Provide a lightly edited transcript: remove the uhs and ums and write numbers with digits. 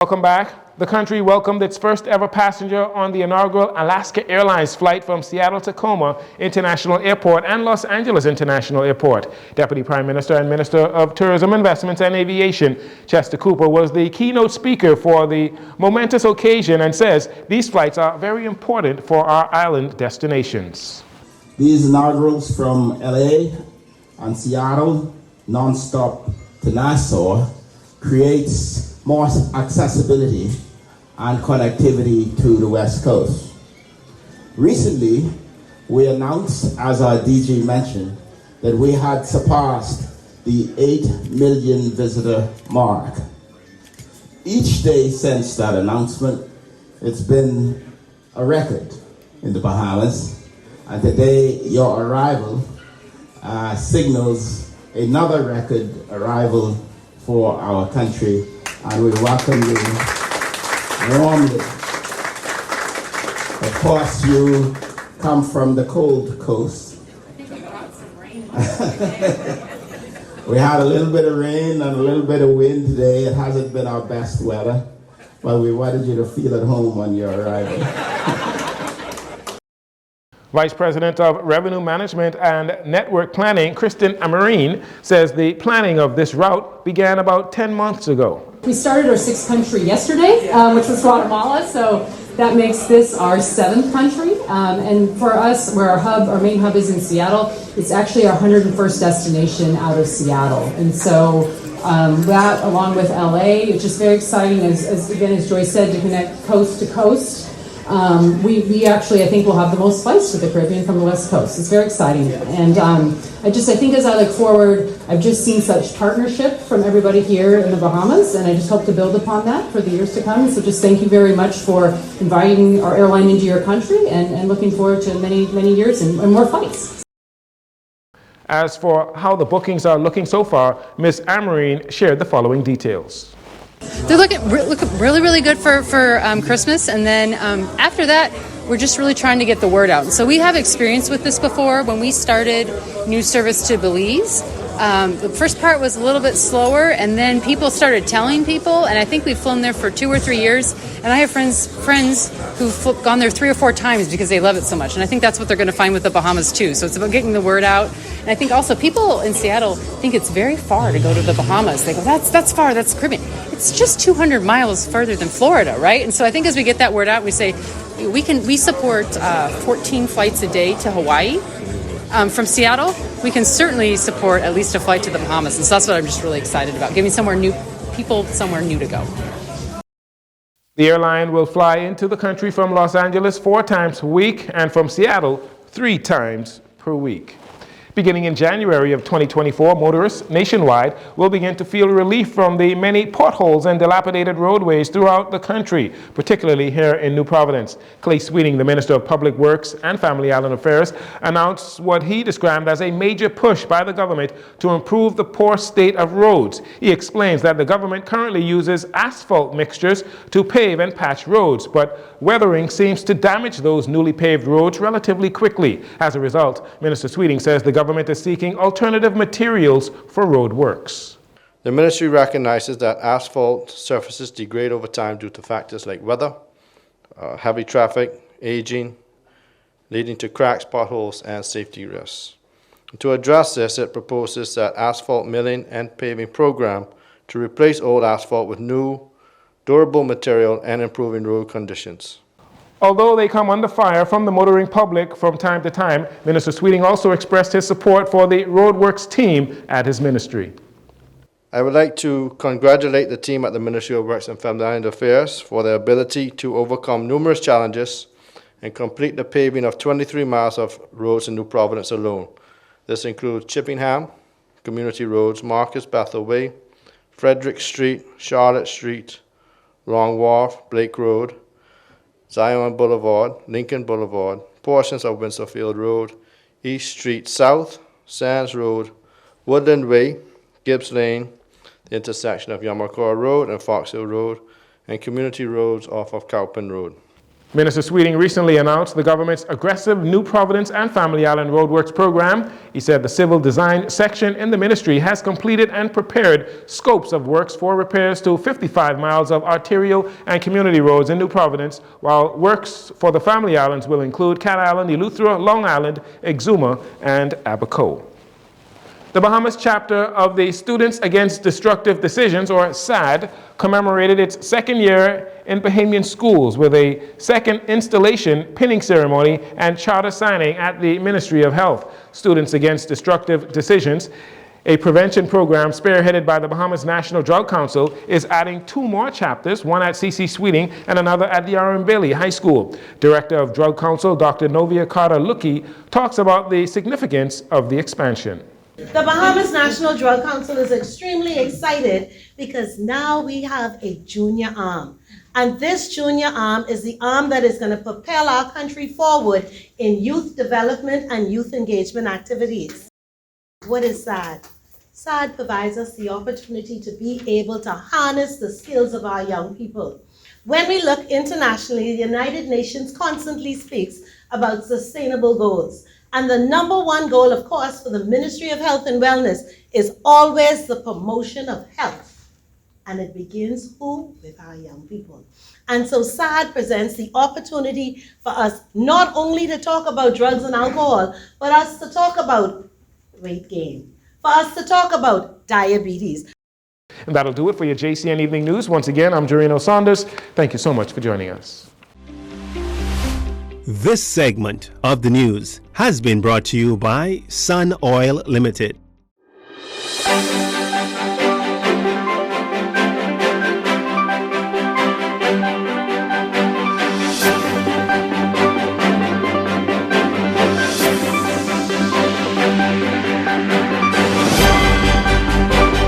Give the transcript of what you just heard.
Welcome back. The country welcomed its first ever passenger on the inaugural Alaska Airlines flight from Seattle Tacoma International Airport and Los Angeles International Airport. Deputy Prime Minister and Minister of Tourism, Investments and Aviation, Chester Cooper, was the keynote speaker for the momentous occasion and says these flights are very important for our island destinations. These inaugurals from LA and Seattle, non-stop to Nassau, creates more accessibility and connectivity to the West Coast. Recently, we announced, as our DG mentioned, that we had surpassed the 8 million visitor mark. Each day since that announcement, it's been a record in the Bahamas, and today your arrival signals another record arrival for our country, and we welcome you warmly. Of course, you come from the cold coast. I think we brought some rain. We had a little bit of rain and a little bit of wind today. It hasn't been our best weather, but we wanted you to feel at home on your arrival. Vice President of Revenue Management and Network Planning, Kristen Amarine, says the planning of this route began about 10 months ago. We started our 6th country yesterday, which was Guatemala, so that makes this our 7th country. And for us, where our main hub is in Seattle, it's actually our 101st destination out of Seattle. And so that, along with LA, it's just very exciting, as Joyce said, to connect coast to coast. We actually, I think, will have the most flights to the Caribbean from the West Coast. It's very exciting. And I think as I look forward, I've just seen such partnership from everybody here in the Bahamas, and I just hope to build upon that for the years to come. So just thank you very much for inviting our airline into your country, and looking forward to many, many years and more flights. As for how the bookings are looking so far, Ms. Amarine shared the following details. They're looking really, really good for Christmas, and then after that, we're just really trying to get the word out. So we have experience with this before. When we started new service to Belize, the first part was a little bit slower, and then people started telling people, and I think we've flown there for 2 or 3 years, and I have friends who've gone there 3 or 4 times because they love it so much, and I think that's what they're going to find with the Bahamas too. So it's about getting the word out, and I think also people in Seattle think it's very far to go to the Bahamas. They go, that's far, that's Caribbean. It's just 200 miles further than Florida, right? And so I think as we get that word out, we say we support 14 flights a day to Hawaii. From Seattle, we can certainly support at least a flight to the Bahamas, and so that's what I'm just really excited about, giving people somewhere new to go. The airline will fly into the country from Los Angeles 4 times per week and from Seattle 3 times per week. Beginning in January of 2024, motorists nationwide will begin to feel relief from the many potholes and dilapidated roadways throughout the country, particularly here in New Providence. Clay Sweeting, the Minister of Public Works and Family Island Affairs, announced what he described as a major push by the government to improve the poor state of roads. He explains that the government currently uses asphalt mixtures to pave and patch roads, but weathering seems to damage those newly paved roads relatively quickly. As a result, Minister Sweeting says the government is seeking alternative materials for road works. The ministry recognizes that asphalt surfaces degrade over time due to factors like weather, heavy traffic, aging, leading to cracks, potholes, and safety risks. To address this, it proposes that asphalt milling and paving program to replace old asphalt with new, durable material and improving road conditions. Although they come under fire from the motoring public from time to time, Minister Sweeting also expressed his support for the roadworks team at his ministry. I would like to congratulate the team at the Ministry of Works and Family Island Affairs for their ability to overcome numerous challenges and complete the paving of 23 miles of roads in New Providence alone. This includes Chippingham, Community Roads, Marcus Bethel Way, Frederick Street, Charlotte Street, Long Wharf, Blake Road, Zion Boulevard, Lincoln Boulevard, portions of Windsor Road, East Street South, Sands Road, Woodland Way, Gibbs Lane, the intersection of Yamakora Road and Fox Hill Road, and community roads off of Cowpen Road. Minister Sweeting recently announced the government's aggressive New Providence and Family Island Roadworks program. He said the civil design section in the ministry has completed and prepared scopes of works for repairs to 55 miles of arterial and community roads in New Providence, while works for the Family Islands will include Cat Island, Eleuthera, Long Island, Exuma, and Abaco. The Bahamas chapter of the Students Against Destructive Decisions, or SAD, commemorated its second year in Bahamian schools with a second installation, pinning ceremony, and charter signing at the Ministry of Health. Students Against Destructive Decisions, a prevention program spearheaded by the Bahamas National Drug Council, is adding 2 more chapters, one at C.C. Sweeting and another at the R.M. Bailey High School. Director of Drug Council, Dr. Novia Carter-Lucky, talks about the significance of the expansion. The Bahamas National Drug Council is extremely excited because now we have a junior arm. And this junior arm is the arm that is going to propel our country forward in youth development and youth engagement activities. What is SAD? SAD provides us the opportunity to be able to harness the skills of our young people. When we look internationally, the United Nations constantly speaks about sustainable goals. And the #1 goal, of course, for the Ministry of Health and Wellness is always the promotion of health. And it begins who? With our young people. And so SAD presents the opportunity for us not only to talk about drugs and alcohol, but us to talk about weight gain, for us to talk about diabetes. And that'll do it for your JCN Evening News. Once again, I'm Jareno Saunders. Thank you so much for joining us. This segment of the news has been brought to you by Sun Oil Limited.